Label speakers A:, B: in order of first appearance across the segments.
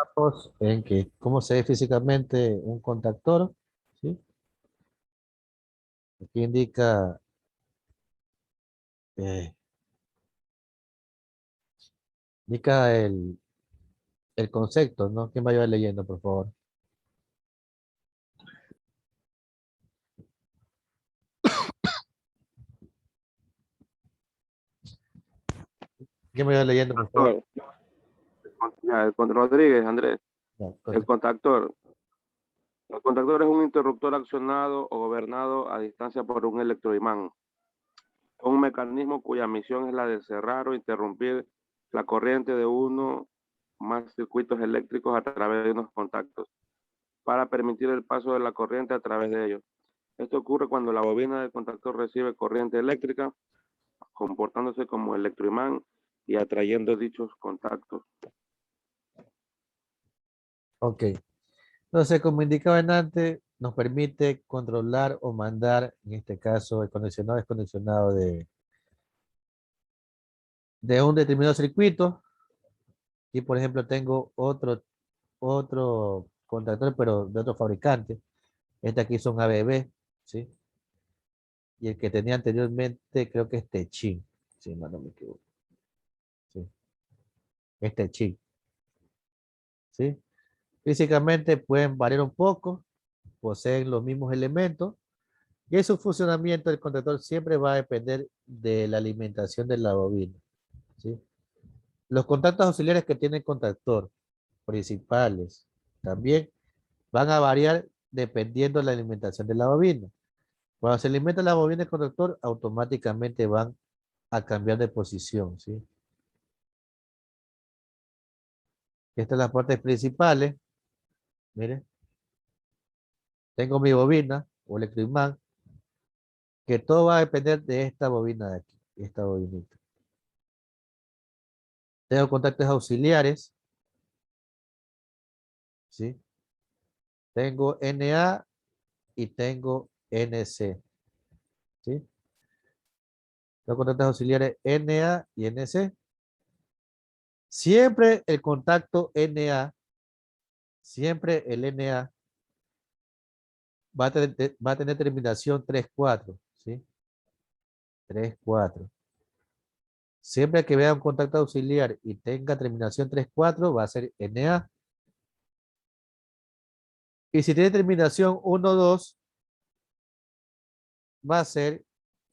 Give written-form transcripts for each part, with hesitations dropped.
A: Estamos en que cómo se ve físicamente un contactor, ¿sí? Aquí eh, indica el concepto, ¿no? ¿Quién va a ir leyendo, por favor? ¿Quién va a ir leyendo, por favor?
B: Contactor. Ya, Rodríguez, Andrés.
A: No,
B: El contactor. El contactor es un interruptor accionado o gobernado a distancia por un electroimán. Un mecanismo cuya misión es la de cerrar o interrumpir la corriente de uno más circuitos eléctricos a través de unos contactos para permitir el paso de la corriente a través de ellos. Esto ocurre cuando la bobina del contactor recibe corriente eléctrica, comportándose como electroimán y atrayendo dichos contactos.
A: ok. Entonces, como indicaba en antes, nos permite controlar o mandar, en este caso, el condicionado descondicionado de un determinado circuito. Y, por ejemplo, tengo otro contactor, pero de otro fabricante. Este aquí son ABB, ¿sí? Y el que tenía anteriormente creo que es Techin, si no me equivoco. Sí, es Techin, ¿sí? Físicamente pueden variar un poco, poseen los mismos elementos y en su funcionamiento el contactor siempre va a depender de la alimentación de la bobina, ¿sí? Los contactos auxiliares que tiene el contactor principales también van a variar dependiendo de la alimentación de la bobina. Cuando se alimenta la bobina del conductor, automáticamente van a cambiar de posición, ¿sí? Estas son las partes principales. Miren, tengo mi bobina o electroimán, que todo va a depender de esta bobina de aquí, esta bobinita. Tengo contactos auxiliares, ¿sí? Tengo NA y tengo NC, ¿sí? Tengo contactos auxiliares NA y NC. Siempre el contacto NA, siempre el NA va a tener terminación 3,4, ¿sí? 3,4. Siempre que vea un contacto auxiliar y tenga terminación 3,4 va a ser Na. Y si tiene terminación 1,2 va a ser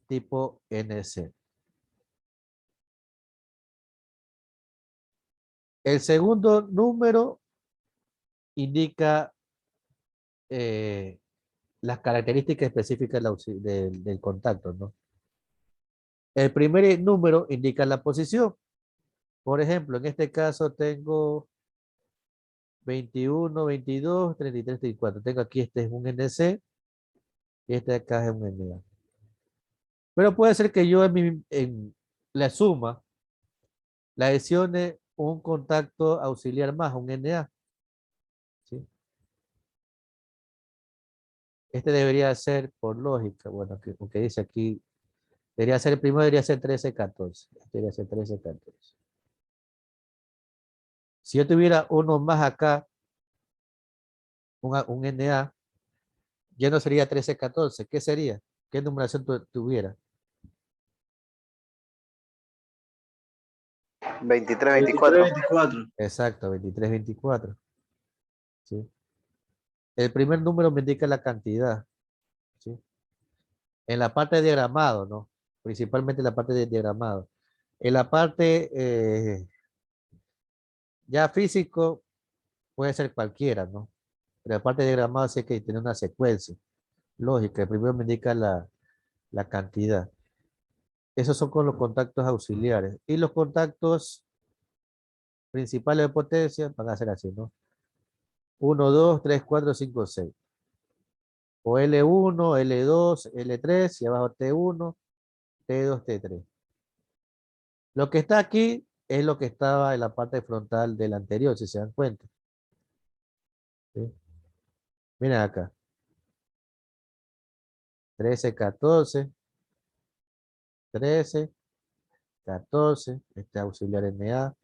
A: tipo NC. El segundo número indica las características específicas del contacto, ¿no? El primer número indica la posición. Por ejemplo, en este caso tengo 21, 22, 33, 34. Tengo aquí, este es un NC y este de acá es un Na. Pero puede ser que yo en la suma le adicione un contacto auxiliar más, un Na, ¿sí? Este debería ser por lógica, bueno, que dice aquí, debería ser el primero, debería ser 13, 14. Este debería ser 13, 14. Si yo tuviera uno más acá, un Na, ya no sería 13, 14. ¿Qué sería? ¿Qué numeración tuviera?
C: 23,
D: 23,
C: 24.
D: 24.
A: Exacto, 23, 24. ¿Sí? El primer número me indica la cantidad, ¿sí? En la parte de diagramado, ¿no? Principalmente en la parte de diagramado. En la parte ya físico puede ser cualquiera, ¿no? Pero la parte de diagramado sí que tiene una secuencia lógica. El primero me indica la cantidad. Esos son con los contactos auxiliares. Y los contactos principales de potencia van a ser así, ¿no? 1, 2, 3, 4, 5, 6. O L1, L2, L3 y abajo T1, T2, T3. Lo que está aquí es lo que estaba en la parte frontal del anterior, si se dan cuenta, ¿sí? Miren acá. 13, 14, 13, 14, este auxiliar NA,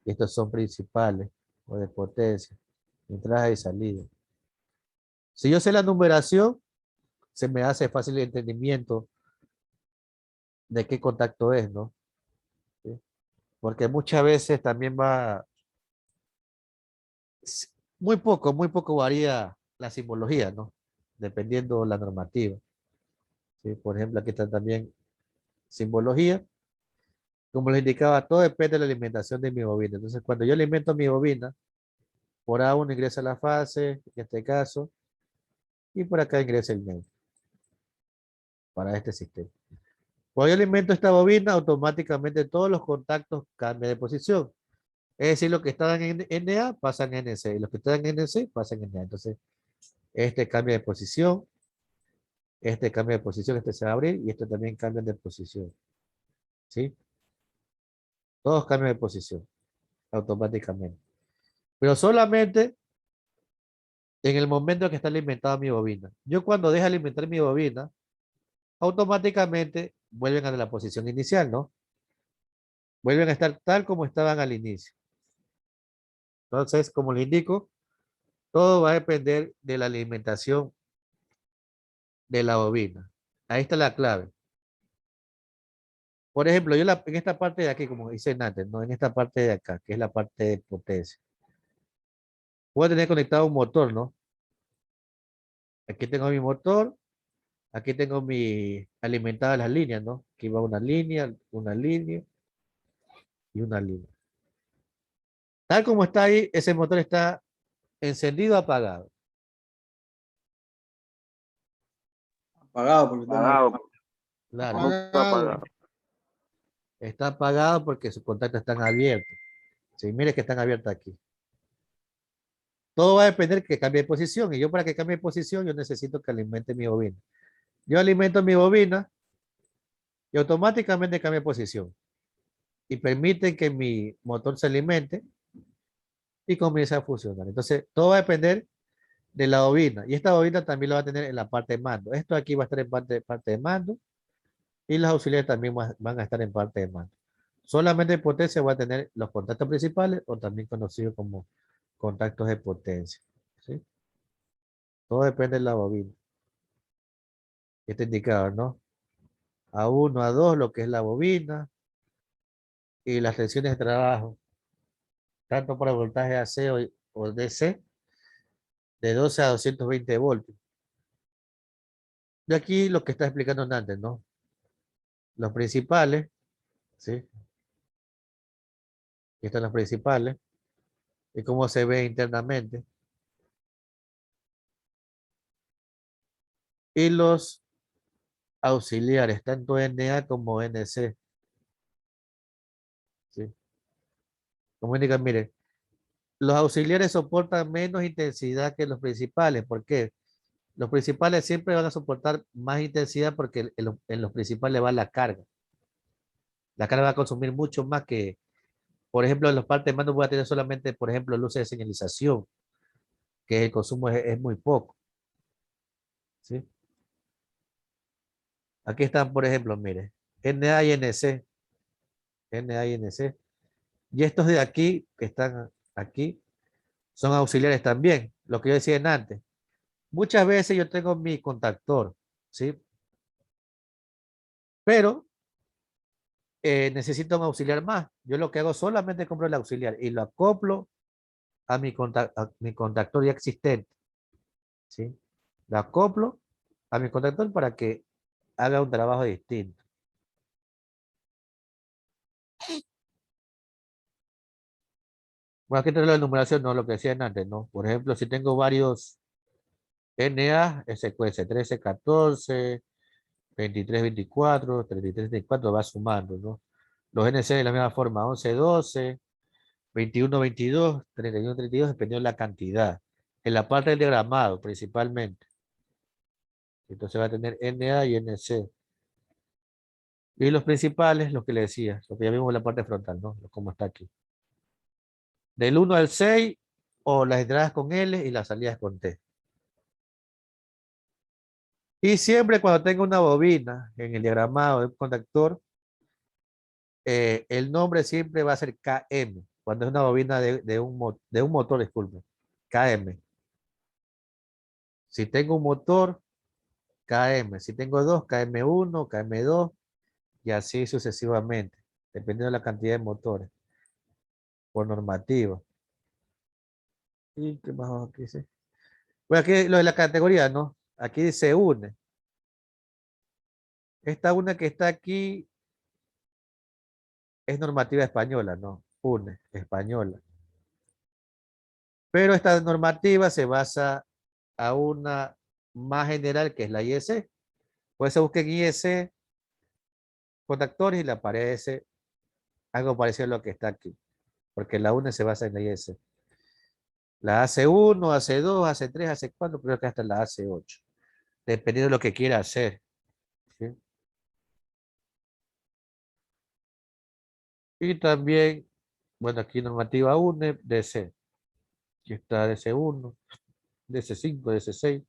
A: y estos son principales. o de potencia, entrada y salida. Si yo sé la numeración, se me hace fácil el entendimiento de qué contacto es, ¿no? ¿Sí? Porque muchas veces también va, muy poco varía la simbología, ¿no? Dependiendo la normativa. ¿Sí? Por ejemplo, aquí está también simbología. Como les indicaba, todo depende de la alimentación de mi bobina. Entonces, cuando yo alimento mi bobina, por A1 ingresa la fase, en este caso, y por acá ingresa el MEM para este sistema. Cuando yo alimento esta bobina, automáticamente todos los contactos cambian de posición. Es decir, los que estaban en NA pasan en NC y los que están en NC pasan en NA. Entonces, este cambia de posición, este cambia de posición, este se va a abrir y este también cambia de posición. ¿Sí? Todos cambian de posición automáticamente. Pero solamente en el momento que está alimentada mi bobina. Yo cuando dejo alimentar mi bobina, automáticamente vuelven a la posición inicial, ¿no? Vuelven a estar tal como estaban al inicio. Entonces, como le indico, todo va a depender de la alimentación de la bobina. Ahí está la clave. Por ejemplo, yo en esta parte de aquí, como dice antes, ¿no? En esta parte de acá, que es la parte de potencia, voy a tener conectado un motor, ¿no? Aquí tengo mi motor, aquí tengo mi alimentada las líneas, ¿no? Aquí va una línea y una línea. Tal como está ahí, ese motor está encendido o apagado.
C: Apagado porque está
B: Apagado.
A: Claro,
B: ¿Cómo que apagado?
A: está apagado porque sus contactos están abiertos. Sí, mire que están abiertos aquí. Todo va a depender que cambie de posición. Y yo para que cambie de posición, yo necesito que alimente mi bobina. Yo alimento mi bobina y automáticamente cambia de posición. Y permite que mi motor se alimente y comience a funcionar. Entonces, todo va a depender de la bobina. Y esta bobina también lo va a tener en la parte de mando. Esto aquí va a estar en parte de mando. Y los auxiliares también van a estar en parte de mando. Solamente en potencia va a tener los contactos principales o también conocidos como contactos de potencia. ¿Sí? Todo depende de la bobina. Este indicador, ¿no? A1, A2, lo que es la bobina y las tensiones de trabajo, tanto para voltaje AC o DC, de 12 a 220 voltios. De aquí lo que está explicando antes, ¿no? Los principales, ¿sí? Aquí están los principales y cómo se ve internamente. Y los auxiliares, tanto NA como NC, ¿sí? Como indican, mire, los auxiliares soportan menos intensidad que los principales. ¿Por qué? Los principales siempre van a soportar más intensidad porque en los principales va la carga. La carga va a consumir mucho más que, por ejemplo, en los partes de mando voy a tener solamente, por ejemplo, luces de señalización, que el consumo es muy poco. ¿Sí? Aquí están, por ejemplo, mire, NA y NC, NA y NC. Y estos de aquí, que están aquí, son auxiliares también, lo que yo decía antes. Muchas veces yo tengo mi contactor, ¿sí? Pero necesito un auxiliar más. Yo lo que hago solamente compro el auxiliar y lo acoplo a mi contactor ya existente, ¿sí? Lo acoplo a mi contactor para que haga un trabajo distinto. Bueno, aquí tengo la numeración, no lo que decían antes, ¿no? Por ejemplo, si tengo varios NA, SQS 13, 14, 23, 24, 33, 34, va sumando, ¿no? Los NC de la misma forma, 11, 12, 21, 22, 31, 32, dependiendo de la cantidad. En la parte del diagramado, principalmente. Entonces va a tener NA y NC. Y los principales, los que le decía, lo que ya vimos en la parte frontal, ¿no? Como está aquí. Del 1 al 6, o las entradas con L y las salidas con T. Y siempre cuando tengo una bobina en el diagramado de un conductor, el nombre siempre va a ser KM. Cuando es una bobina de un motor, disculpe, KM. Si tengo un motor, KM. Si tengo dos, KM1, KM2 y así sucesivamente, dependiendo de la cantidad de motores, por normativa. ¿Y qué más aquí dice? Bueno, aquí lo de la categoría, ¿no? Aquí dice une. Esta una que está aquí es normativa española, ¿no? UNE, española. Pero esta normativa se basa a una más general que es la IEC. Pues se busca en IEC contactores y le aparece algo parecido a lo que está aquí. Porque la UNE se basa en la IEC. La AC1, AC2, AC3, AC4, creo que hasta la AC8. Dependiendo de lo que quiera hacer. ¿Sí? Y también, bueno, aquí normativa UNE, DC. Aquí está DC1, DC5, DC6.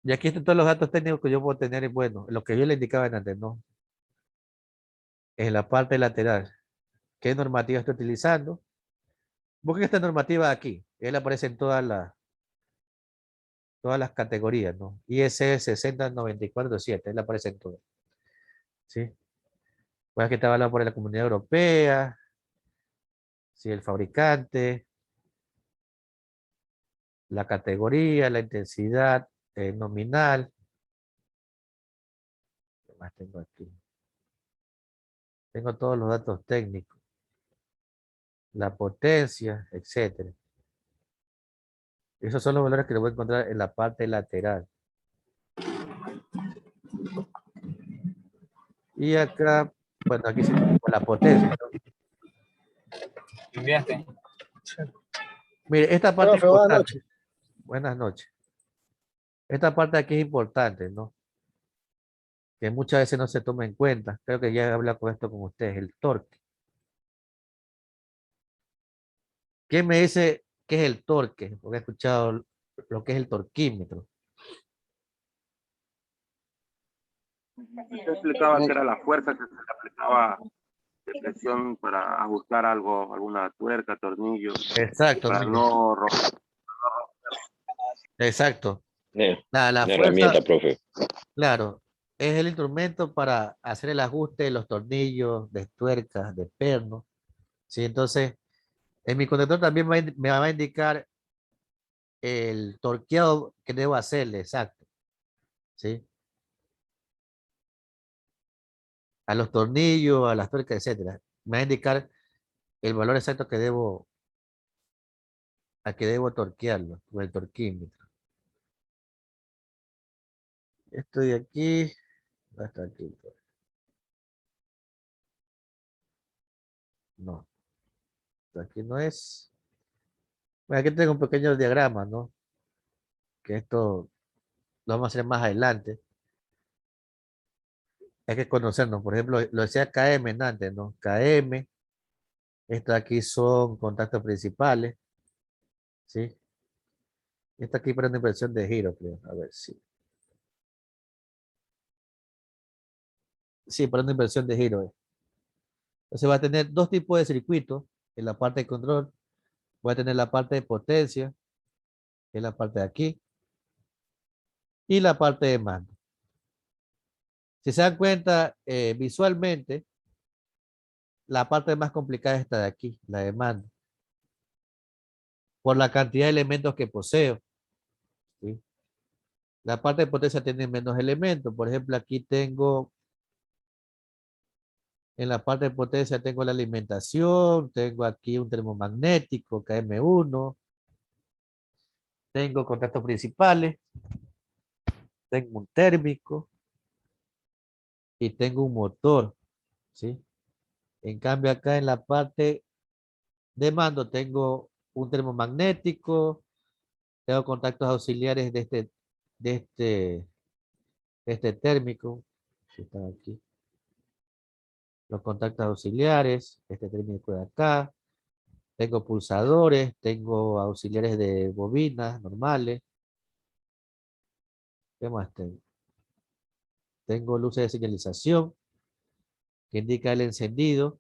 A: Y aquí están todos los datos técnicos que yo puedo tener, bueno, lo que yo le indicaba antes, ¿no? En la parte lateral, ¿qué normativa estoy utilizando? Busquen esta normativa aquí, él aparece en todas las categorías, ¿no? ISE 60947, él aparece en todas, ¿sí? Pues que está avalado por la Comunidad Europea, ¿sí? El fabricante, la categoría, la intensidad nominal. ¿Qué más tengo aquí? Tengo todos los datos técnicos, la potencia, etcétera. Esos son los valores que le voy a encontrar en la parte lateral. Y acá, bueno, aquí se con la potencia, ¿no?
D: Enviaste.
A: Mire, esta parte es
C: Profe, buenas
A: importante.
C: noches.
A: Buenas noches. Esta parte aquí es importante, ¿no? Que muchas veces no se toma en cuenta. Creo que ya he hablado con esto con ustedes, el torque. ¿Quién me dice qué es el torque? Porque he escuchado lo que es el torquímetro.
B: Usted explicaba que era la fuerza que se le aplicaba de presión para ajustar algo, alguna tuerca, tornillo,
A: Exacto,
B: para
A: mire,
B: no romper.
A: exacto.
E: Una
A: La
E: una
A: fuerza,
E: herramienta, profe.
A: claro, es el instrumento para hacer el ajuste de los tornillos, de tuercas, de pernos. ¿Sí? Entonces, en mi conector también me va a indicar el torqueado que debo hacerle, exacto. ¿Sí? A los tornillos, a las tuercas, etcétera. Me va a indicar el valor exacto que a que debo torquearlo, con el torquímetro. Estoy aquí, hasta aquí. No, aquí no es. Bueno, aquí tengo un pequeño diagrama, ¿no? Que esto lo vamos a hacer más adelante. Hay que conocernos. Por ejemplo, lo decía KM antes, ¿no? KM. Estos aquí son contactos principales. ¿Sí? Esta aquí para una inversión de giro, creo. A ver si. Sí, para una inversión de giro. Entonces va a tener dos tipos de circuitos en la parte de control. Voy a tener la parte de potencia, que es la parte de aquí, y la parte de mando. Si se dan cuenta, visualmente, la parte más complicada es esta de aquí, la de mando, por la cantidad de elementos que poseo. ¿Sí? La parte de potencia tiene menos elementos. Por ejemplo, aquí tengo, en la parte de potencia tengo la alimentación, tengo aquí un termomagnético, KM1, tengo contactos principales, tengo un térmico y tengo un motor. ¿Sí? En cambio, acá en la parte de mando tengo un termomagnético, tengo contactos auxiliares de este, de este térmico, que están aquí, los contactos auxiliares, este térmico de acá, tengo pulsadores, tengo auxiliares de bobinas normales, ¿qué más tengo? Tengo luces de señalización que indica el encendido,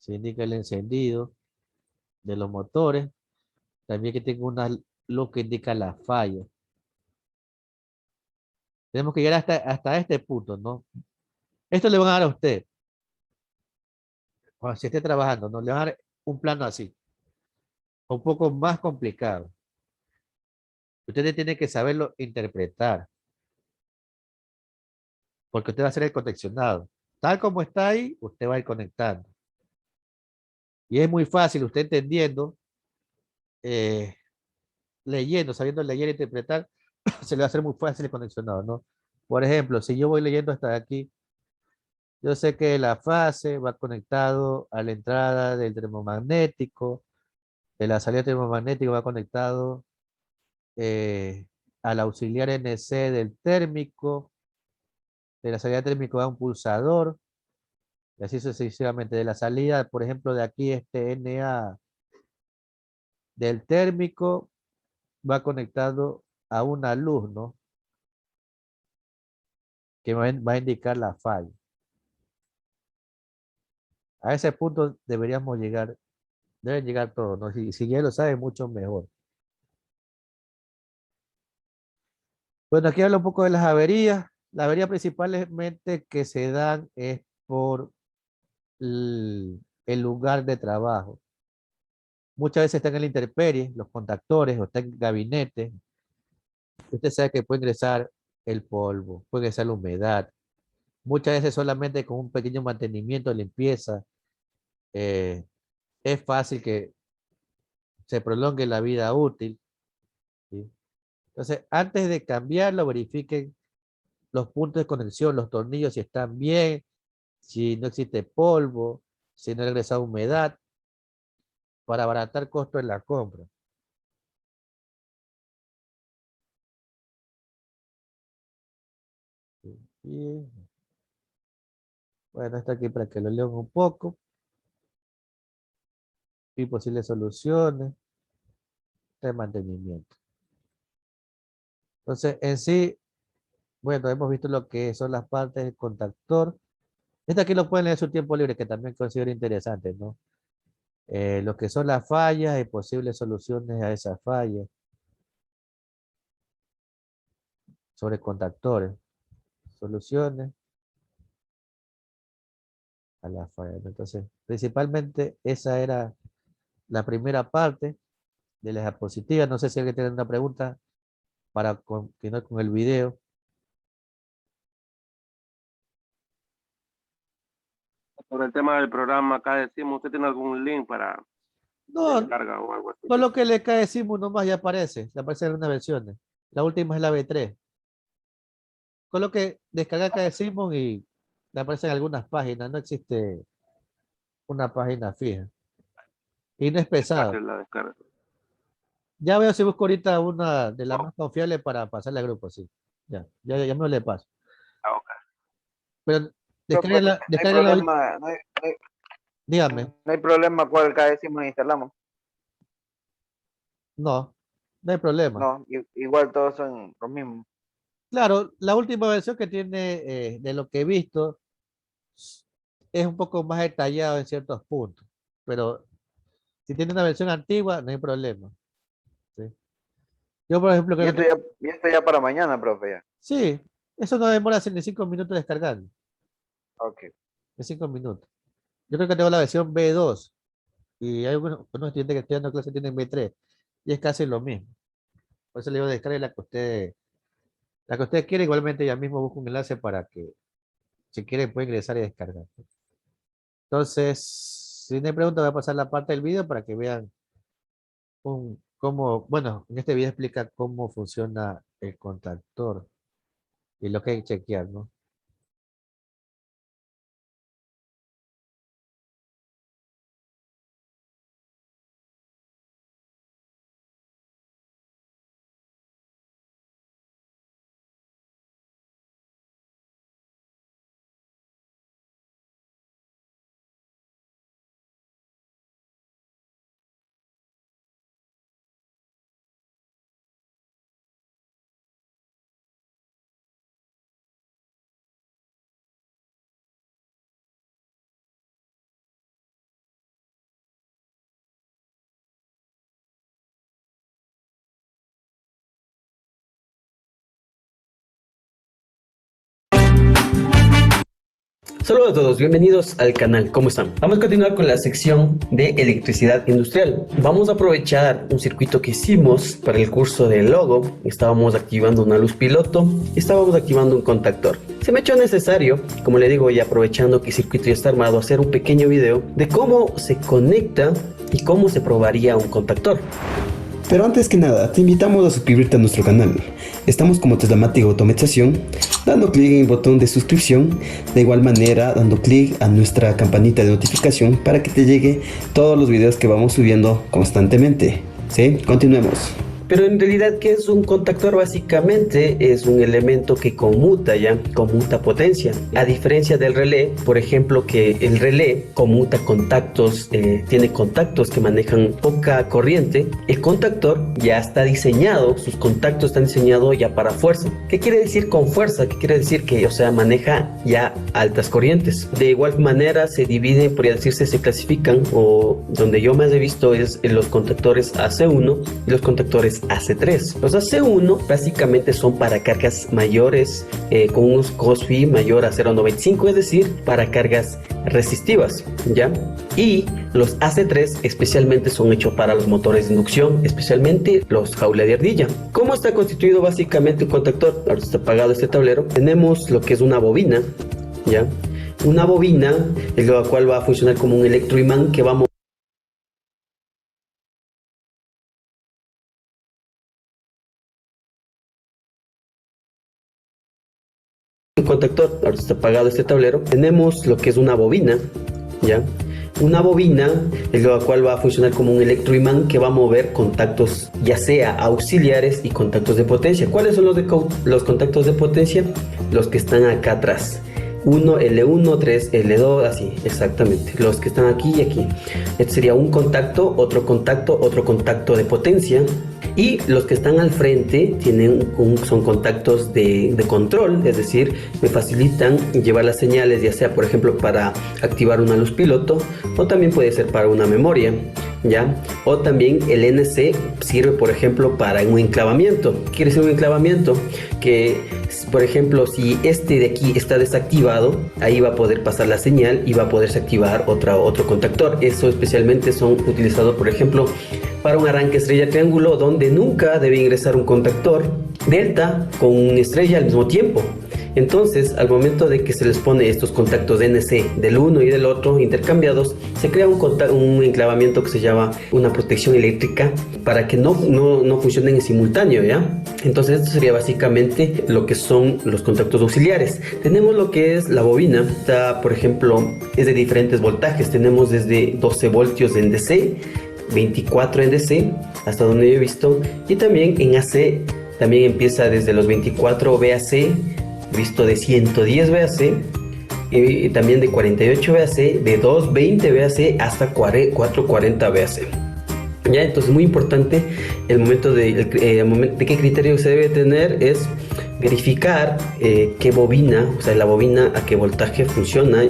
A: Se indica el encendido de los motores. También que tengo una luz que indica la falla. Tenemos que llegar hasta este punto, ¿no? Esto le van a dar a usted, cuando se esté trabajando, ¿no? Le van a dar un plano así, un poco más complicado. Usted tiene que saberlo interpretar, porque usted va a ser el conexionado. Tal como está ahí, usted va a ir conectando. Y es muy fácil, usted entendiendo, eh, leyendo, sabiendo leer e interpretar, se le va a hacer muy fácil el conexionado, ¿no? Por ejemplo, si yo voy leyendo hasta aquí, yo sé que la fase va conectado a la entrada del termomagnético, de la salida termomagnética va conectado al auxiliar NC del térmico, de la salida térmica va un pulsador, y así sucesivamente. De la salida, por ejemplo, de aquí este NA del térmico va conectado a una luz, ¿no? Que va a indicar la falla. A ese punto deberíamos llegar, deben llegar todos, ¿no? Si ya lo saben, mucho mejor. Bueno, aquí habla un poco de las averías. La avería principalmente que se dan es por el lugar de trabajo. Muchas veces están en la intemperie, los contactores, o está en gabinete. Usted sabe que puede ingresar el polvo, puede ingresar la humedad. Muchas veces solamente con un pequeño mantenimiento, limpieza, eh, es fácil que se prolongue la vida útil, ¿sí? Entonces, antes de cambiarlo, verifiquen los puntos de conexión, los tornillos, si están bien, si no existe polvo, si no ha regresado humedad, para abaratar costos en la compra. Y bueno, está aquí para que lo lean un poco. Y posibles soluciones de mantenimiento. Entonces, en sí, bueno, hemos visto lo que son las partes del contactor. Este aquí lo pueden leer en su tiempo libre, que también considero interesante, ¿no? Lo que son las fallas y posibles soluciones a esas fallas sobre contactores. Soluciones a las fallas. Entonces, principalmente esa era la primera parte de las diapositivas. No sé si alguien tiene una pregunta para continuar con el video.
B: Sobre el tema del programa, acá decimos, ¿usted tiene algún link para
A: No,
B: descarga o algo así?
A: con lo que le cae Simu nomás ya aparece. Le aparecen algunas versiones. La última es la V3. Con lo que descarga cae Simon y le aparecen algunas páginas. No existe una página fija. Y no es
B: Es
A: pesado.
B: fácil la descarga.
A: Ya veo si busco ahorita una de las más confiables para pasarle al grupo, sí. Ya me le paso.
B: Ah, ok.
A: Pero
D: Profe, no hay
A: descárguenla ahorita.
D: problema,
A: Dígame.
D: no hay problema cuál cada decimos instalamos.
A: No, no hay problema.
D: No, igual todos son los mismos.
A: Claro, la última versión que tiene, de lo que he visto, es un poco más detallado en ciertos puntos. Pero si tiene una versión antigua, no hay problema. ¿Sí? Yo, por ejemplo,
D: Y
A: creo
D: esto
A: que
D: ya, y esto ya para mañana, profe, ya.
A: sí, eso no demora ni 5 minutos descargando.
D: Ok.
A: En 5 minutos. Yo creo que tengo la versión B2 y hay unos estudiantes que estoy dando clase tienen B3 y es casi lo mismo. Por eso le digo descargue la que usted quiere. Igualmente ya mismo busco un enlace para que si quiere puede ingresar y descargar. Entonces, si no hay pregunta, voy a pasar la parte del video para que vean cómo, bueno, en este video explica cómo funciona el contactor y lo que hay que chequear, ¿no?
E: Saludos a todos, bienvenidos al canal, ¿cómo están? Vamos a continuar con la sección de electricidad industrial. Vamos a aprovechar un circuito que hicimos para el curso de logo. Estábamos activando una luz piloto, estábamos activando un contactor. Se me echó necesario, como le digo, y aprovechando que el circuito ya está armado, hacer un pequeño video de cómo se conecta y cómo se probaría un contactor.
F: Pero antes que nada, te invitamos a suscribirte a nuestro canal. Estamos como Teslamática Automatización, dando clic en el botón de suscripción, de igual manera dando clic a nuestra campanita de notificación para que te llegue todos los videos que vamos subiendo constantemente. ¿Sí? Continuemos.
E: Pero en realidad, ¿qué es un contactor? Básicamente es un elemento que conmuta potencia. A diferencia del relé, por ejemplo, que el relé conmuta contactos, tiene contactos que manejan poca corriente. El contactor ya está diseñado, sus contactos están diseñados ya para fuerza. ¿Qué quiere decir con fuerza? ¿Qué quiere decir? Que, maneja ya altas corrientes. De igual manera se dividen, podría decirse, se clasifican, o donde yo más he visto es en los contactores AC1 y los contactores AC3. Los AC1 básicamente son para cargas mayores, con un COSFI mayor a 0.95, es decir, para cargas resistivas, ¿ya? Y los AC3 especialmente son hechos para los motores de inducción, especialmente los jaula de ardilla. ¿Cómo está constituido básicamente un contactor? Ahora está apagado este tablero. Tenemos lo que es una bobina, ¿ya? Una bobina, la cual va a funcionar como un electroimán que va a contactor. Ahora está apagado este tablero. Tenemos lo que es una bobina, ¿ya? Una bobina, la cual va a funcionar como un electroimán que va a mover contactos, ya sea auxiliares y contactos de potencia. ¿Cuáles son los contactos de potencia? Los que están acá atrás. 1, L1, 3, L2, así, exactamente. Los que están aquí y aquí. Este sería un contacto, otro contacto de potencia. Y los que están al frente son contactos de control, es decir, me facilitan llevar las señales, ya sea por ejemplo para activar una luz piloto, o también puede ser para una memoria, ¿ya? O también el NC sirve por ejemplo para un enclavamiento. ¿Quiere decir un enclavamiento? Que por ejemplo, si este de aquí está desactivado, ahí va a poder pasar la señal y va a poderse activar otro contactor. Eso especialmente son utilizados por ejemplo para un arranque estrella triángulo, donde nunca debe ingresar un contactor delta con una estrella al mismo tiempo. Entonces, al momento de que se les pone estos contactos NC del uno y del otro intercambiados, se crea un enclavamiento que se llama una protección eléctrica para que no funcionen en simultáneo, ¿ya? Entonces, esto sería básicamente lo que son los contactos auxiliares. Tenemos lo que es la bobina. Esta, por ejemplo, es de diferentes voltajes. Tenemos desde 12 voltios en DC, 24 en DC, hasta donde yo he visto, y también en AC también empieza desde los 24 VAC, visto de 110 VAC, y también de 48 VAC, de 220 VAC hasta 440 VAC. Ya, entonces muy importante el momento de qué criterio se debe tener es verificar qué bobina, o sea, la bobina a qué voltaje funciona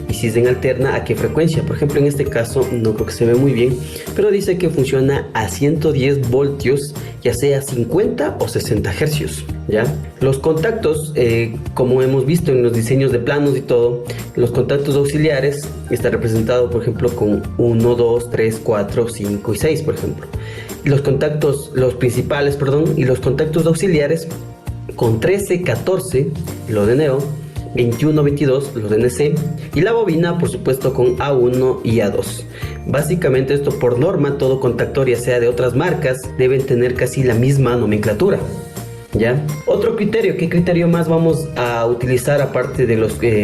E: y si es en alterna a qué frecuencia. Por ejemplo, en este caso no creo que se ve muy bien, pero dice que funciona a 110 voltios, ya sea 50 o 60 hercios, ¿ya? Los contactos, como hemos visto en los diseños de planos y todo, los contactos auxiliares está representado, por ejemplo, con 1, 2, 3, 4, 5 y 6, por ejemplo. Los principales, y los contactos auxiliares con 13, 14, los de Neo, 21, 22, los de NC, y la bobina, por supuesto, con A1 y A2. Básicamente esto por norma, todo contactor, ya sea de otras marcas, deben tener casi la misma nomenclatura, ¿ya? Otro criterio, ¿qué criterio más vamos a utilizar aparte de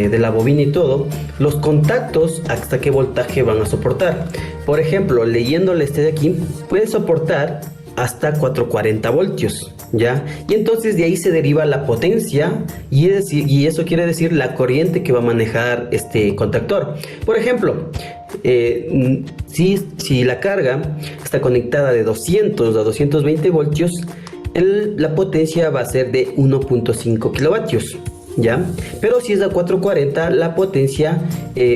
E: de la bobina y todo? Los contactos, hasta qué voltaje van a soportar. Por ejemplo, leyéndole este de aquí, puede soportar hasta 440 voltios, ¿ya? Y entonces de ahí se deriva la potencia y eso quiere decir la corriente que va a manejar este contactor. Por ejemplo, si la carga está conectada de 200 a 220 voltios, la potencia va a ser de 1.5 kilovatios, ¿ya? Pero si es a 440, la potencia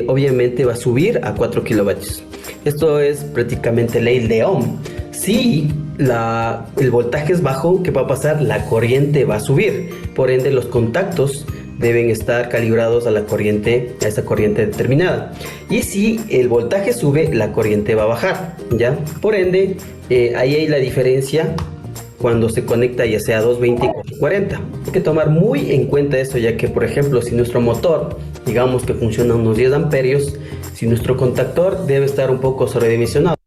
E: obviamente va a subir a 4 kilovatios. Esto es prácticamente ley de Ohm. Si el voltaje es bajo, ¿qué va a pasar? La corriente va a subir. Por ende, los contactos deben estar calibrados a esa corriente determinada. Y si el voltaje sube, la corriente va a bajar, ¿ya? Por ende, ahí hay la diferencia cuando se conecta ya sea 220 y 440. Hay que tomar muy en cuenta eso, ya que por ejemplo si nuestro motor, digamos que funciona a unos 10 amperios, si nuestro contactor debe estar un poco sobredimensionado,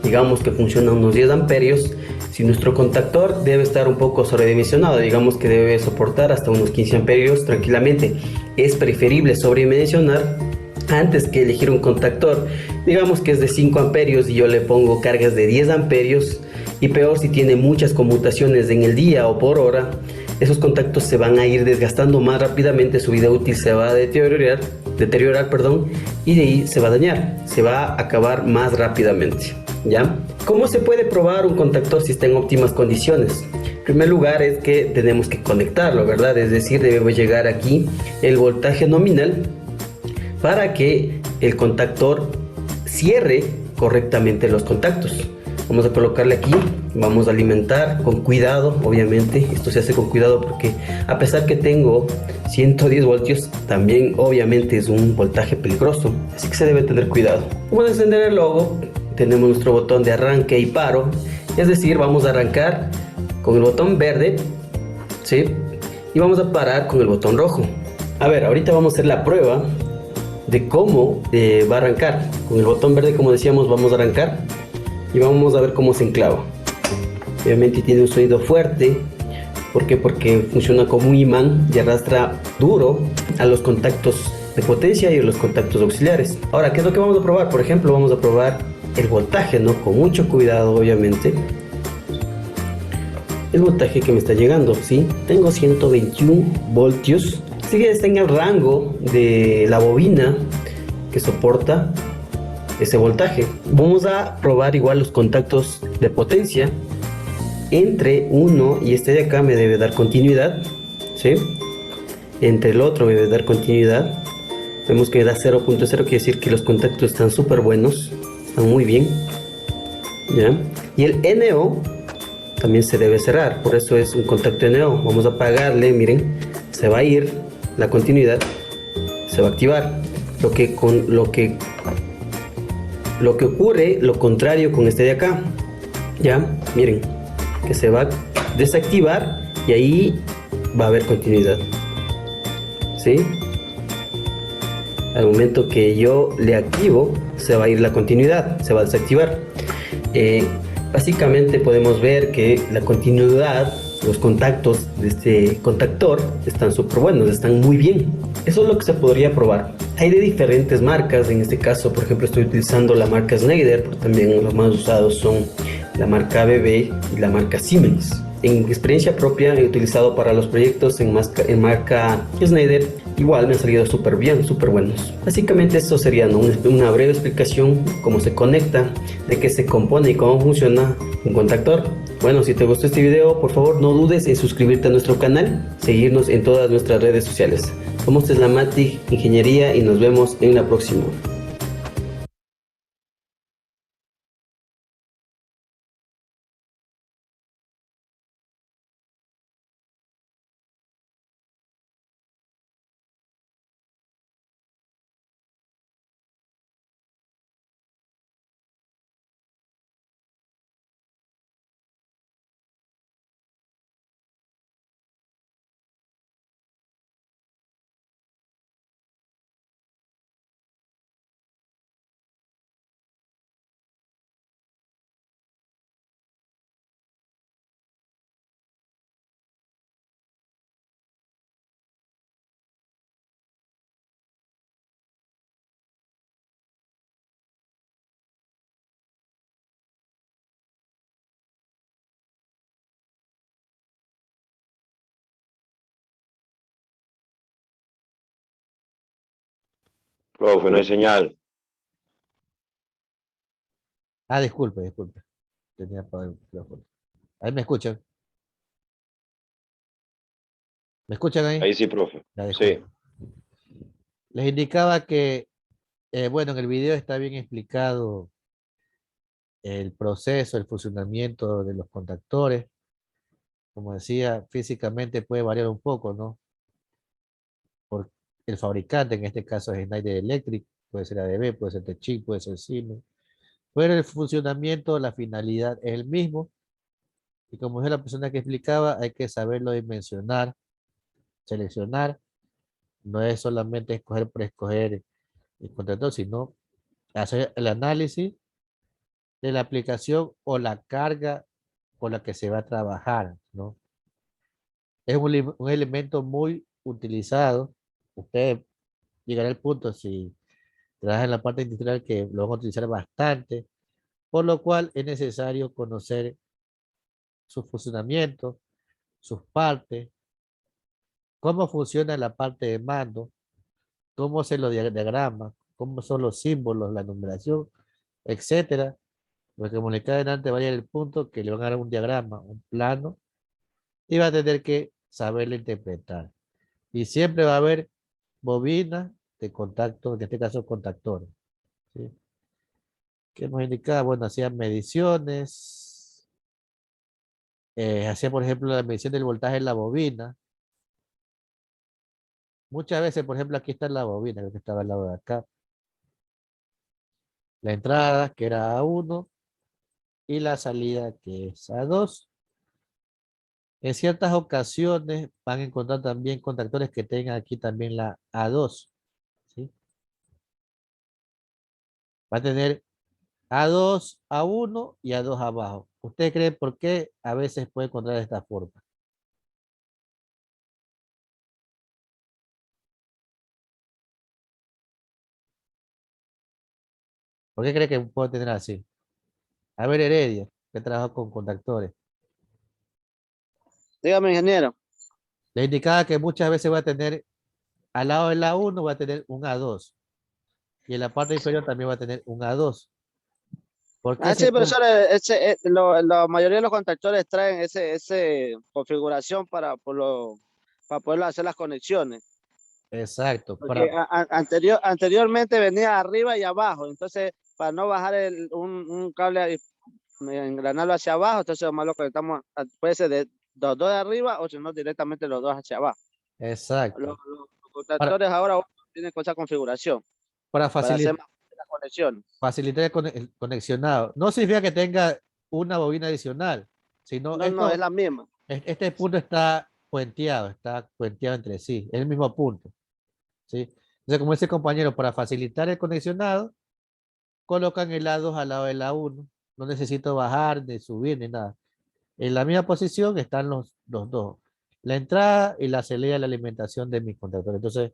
E: digamos que funciona a unos 10 amperios, si nuestro contactor debe estar un poco sobredimensionado, digamos que debe soportar hasta unos 15 amperios tranquilamente, es preferible sobredimensionar antes que elegir un contactor, digamos que es de 5 amperios y yo le pongo cargas de 10 amperios, y peor si tiene muchas conmutaciones en el día o por hora, esos contactos se van a ir desgastando más rápidamente, su vida útil se va a deteriorar, y de ahí se va a dañar, se va a acabar más rápidamente, ¿ya? ¿Cómo se puede probar un contactor si está en óptimas condiciones? En primer lugar es que tenemos que conectarlo, ¿verdad? Es decir, debemos llegar aquí el voltaje nominal para que el contactor cierre correctamente los contactos. Vamos a colocarle aquí, vamos a alimentar con cuidado, obviamente, esto se hace con cuidado porque a pesar que tengo 110 voltios, también obviamente es un voltaje peligroso, así que se debe tener cuidado. Vamos a encender el logo, tenemos nuestro botón de arranque y paro, es decir, vamos a arrancar con el botón verde, ¿sí? Y vamos a parar con el botón rojo. A ver, ahorita vamos a hacer la prueba de cómo va a arrancar. Con el botón verde, como decíamos, vamos a arrancar y vamos a ver cómo se enclava. Obviamente tiene un sonido fuerte. ¿Por qué? Porque funciona como un imán y arrastra duro a los contactos de potencia y a los contactos auxiliares. Ahora, ¿qué es lo que vamos a probar? Por ejemplo, vamos a probar el voltaje, ¿no? Con mucho cuidado, obviamente. El voltaje que me está llegando, ¿sí? Tengo 121 voltios. Así que está en el rango de la bobina que soporta ese voltaje. Vamos a probar igual los contactos de potencia. Entre uno y este de acá me debe dar continuidad, ¿sí? Entre el otro me debe dar continuidad. Vemos que me da 0.0, quiere decir que los contactos están súper buenos, están muy bien, ¿ya? Y el NO también se debe cerrar, por eso es un contacto NO. Vamos a apagarle, miren, se va a ir la continuidad, se va a activar. Lo que ocurre, lo contrario con este de acá, ¿ya? Miren, que se va a desactivar y ahí va a haber continuidad, ¿sí? Al momento que yo le activo, se va a ir la continuidad, se va a desactivar. Básicamente podemos ver que la continuidad, los contactos de este contactor están súper buenos, están muy bien. Eso es lo que se podría probar. Hay de diferentes marcas, en este caso por ejemplo estoy utilizando la marca Schneider, pero también los más usados son la marca ABB y la marca Siemens. En experiencia propia he utilizado para los proyectos en marca Schneider, igual me han salido súper bien, súper buenos. Básicamente eso sería, ¿no? Una breve explicación cómo se conecta, de qué se compone y cómo funciona un contactor. Bueno, si te gustó este video, por favor no dudes en suscribirte a nuestro canal, seguirnos en todas nuestras redes sociales. Somos Teslamatic Ingeniería y nos vemos en la próxima.
B: Profe, no hay señal.
A: Ah, disculpe, disculpe. Tenía apagado el micrófono. Ahí me escuchan. ¿Me escuchan ahí?
G: Ahí sí, profe.
A: Ya,
G: Sí.
A: disculpen. Les indicaba que, bueno, en el video está bien explicado el proceso, el funcionamiento de los contactores. Como decía, físicamente puede variar un poco, ¿no? Por el fabricante, en este caso es Schneider Electric, puede ser ABB, puede ser Techint, puede ser Siemens. Pero el funcionamiento, la finalidad es el mismo. Y como es la persona que explicaba, hay que saberlo dimensionar, seleccionar. No es solamente escoger por escoger el contactor, sino hacer el análisis de la aplicación o la carga con la que se va a trabajar, ¿no? Es un elemento muy utilizado. Usted llegará al punto, si trabaja en la parte industrial, que lo van a utilizar bastante, por lo cual es necesario conocer su funcionamiento, sus partes, cómo funciona la parte de mando, cómo se lo diagrama, cómo son los símbolos, la numeración, etcétera. Porque como le cae adelante, vaya al punto que le van a dar un diagrama, un plano, y va a tener que saberlo interpretar. Y siempre va a haber bobinas de contacto, en este caso contactores, ¿sí? Que nos indicaba, bueno, hacían mediciones, hacía por ejemplo la medición del voltaje en la bobina. Muchas veces, por ejemplo, aquí está la bobina, creo que estaba al lado de acá. La entrada, que era A1, y la salida, que es A2. En ciertas ocasiones van a encontrar también contactores que tengan aquí también la A2, ¿sí? Va a tener A2, A1 y A2 abajo. ¿Usted cree por qué a veces puede encontrar de esta forma? ¿Por qué cree que puede tener así? A ver, Heredia, que trabaja con contactores.
H: Dígame, ingeniero.
A: Le indicaba que muchas veces va a tener, al lado del A1 va a tener un A2. Y en la parte inferior también va a tener un A2. ¿Por qué
H: Sí,
A: se puede?
H: profesor, la mayoría de los contactores traen ese configuración para poder hacer las conexiones.
A: Exacto.
H: Porque anteriormente venía arriba y abajo, entonces para no bajar un cable, engranarlo hacia abajo, entonces nomás lo conectamos, puede ser de los dos de arriba o si no directamente los dos hacia abajo.
A: Exacto.
H: Los contactores ahora tienen esa configuración
A: Para
H: para hacer más las conexiones.
A: facilitar el conexionado. No significa que tenga una bobina adicional, sino
H: No, es la misma.
A: este punto está puenteado entre sí, es el mismo punto, ¿sí? Entonces, como dice el compañero, para facilitar el conexionado, colocan el A2 al lado del A1. No necesito bajar, ni subir, ni nada. En la misma posición están los dos. La entrada y la salida de la alimentación de mis contactores. Entonces,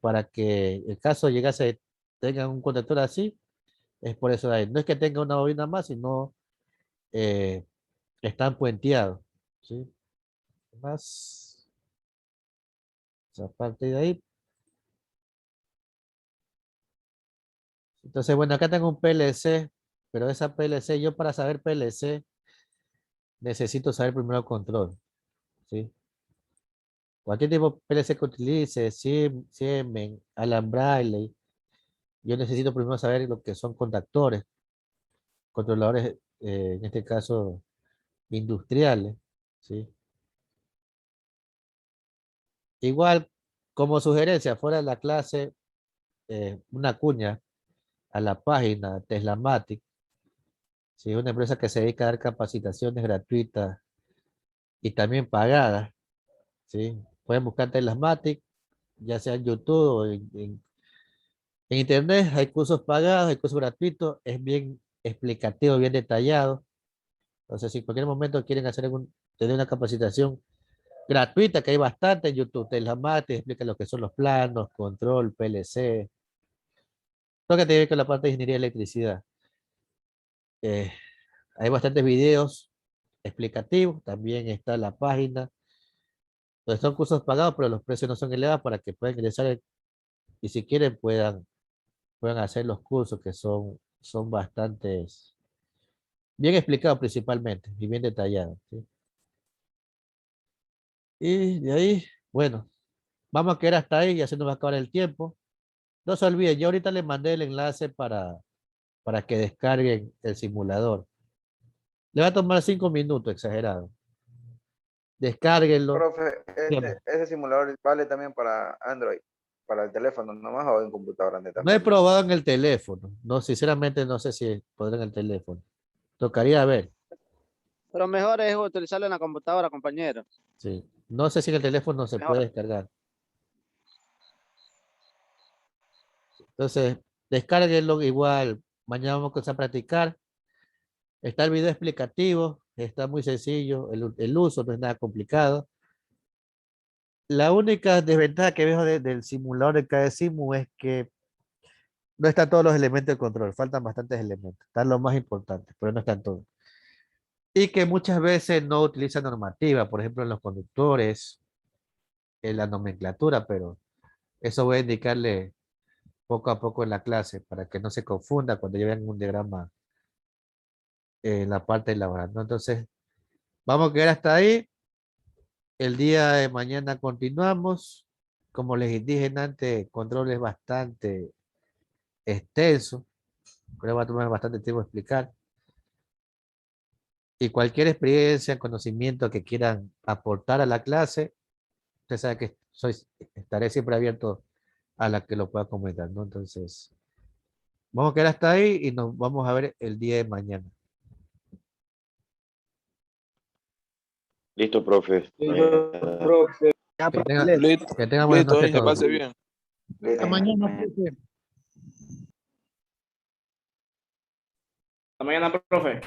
A: para que el caso llegase, tengan un contactor así, es por eso de ahí. No es que tenga una bobina más, sino eh, están puenteados, ¿sí? Más, esa parte de ahí. Entonces, bueno, acá tengo un PLC, pero esa PLC, yo para saber PLC, necesito saber primero el control, ¿sí? Cualquier tipo de PLC que utilice, Siemens, Alan Bradley, yo necesito primero saber lo que son contactores, controladores, en este caso, industriales, ¿sí? Igual, como sugerencia, fuera de la clase, una cuña a la página Teslamatic, ¿sí? Una empresa que se dedica a dar capacitaciones gratuitas y también pagadas, ¿sí? Pueden buscar Teslamatic, ya sea en YouTube o en Internet. Hay cursos pagados, hay cursos gratuitos, es bien explicativo, bien detallado. Entonces, si en cualquier momento quieren tener una capacitación gratuita, que hay bastante en YouTube, Teslamatic explica lo que son los planos, control, PLC, todo lo que tiene que ver con la parte de ingeniería de electricidad. Eh, Hay bastantes videos explicativos, también está la página, donde son cursos pagados, pero los precios no son elevados para que puedan ingresar y si quieren puedan hacer los cursos que son bastantes, bien explicados principalmente y bien detallados, ¿sí? Y de ahí, bueno, vamos a quedar hasta ahí, ya se nos va a acabar el tiempo. No se olviden, yo ahorita les mandé el enlace para que descarguen el simulador. Le va a tomar 5 minutos, exagerado. Descárguenlo.
D: Profe,
A: Dígame.
D: ese simulador vale también para Android, para el teléfono nomás o en computadora
A: No he
D: también.
A: probado en el teléfono. No, sinceramente no sé si podrá en el teléfono. Tocaría ver.
H: Pero mejor es utilizarlo en la computadora, compañero.
A: Sí. No sé si en el teléfono se
H: Mejor.
A: puede descargar. Entonces, descárguenlo igual. Mañana vamos a comenzar a practicar. Está el video explicativo. Está muy sencillo. El uso no es nada complicado. La única desventaja que veo del simulador de KDSIMU es que no están todos los elementos de control. Faltan bastantes elementos. Están los más importantes, pero no están todos. Y que muchas veces no utiliza normativa, por ejemplo, en los conductores, en la nomenclatura, pero eso voy a indicarle poco a poco en la clase para que no se confunda cuando lleven un diagrama en la parte laboral, ¿no? Entonces, vamos a quedar hasta ahí. El día de mañana continuamos. Como les dije antes, control es bastante extenso. Creo que va a tomar bastante tiempo explicar. Y cualquier experiencia, conocimiento que quieran aportar a la clase, usted sabe que estaré siempre abierto a la que lo pueda comentar, ¿no? Entonces, vamos a quedar hasta ahí y nos vamos a ver el día de mañana.
B: Listo, profe.
C: Profe.
H: Ya,
A: Que
H: profe,
A: tenga,
H: listo.
A: que tengan buenas
G: Listo,
A: noches
G: que
A: todos.
G: pase bien.
D: Hasta
C: mañana, profe. Hasta mañana, profe.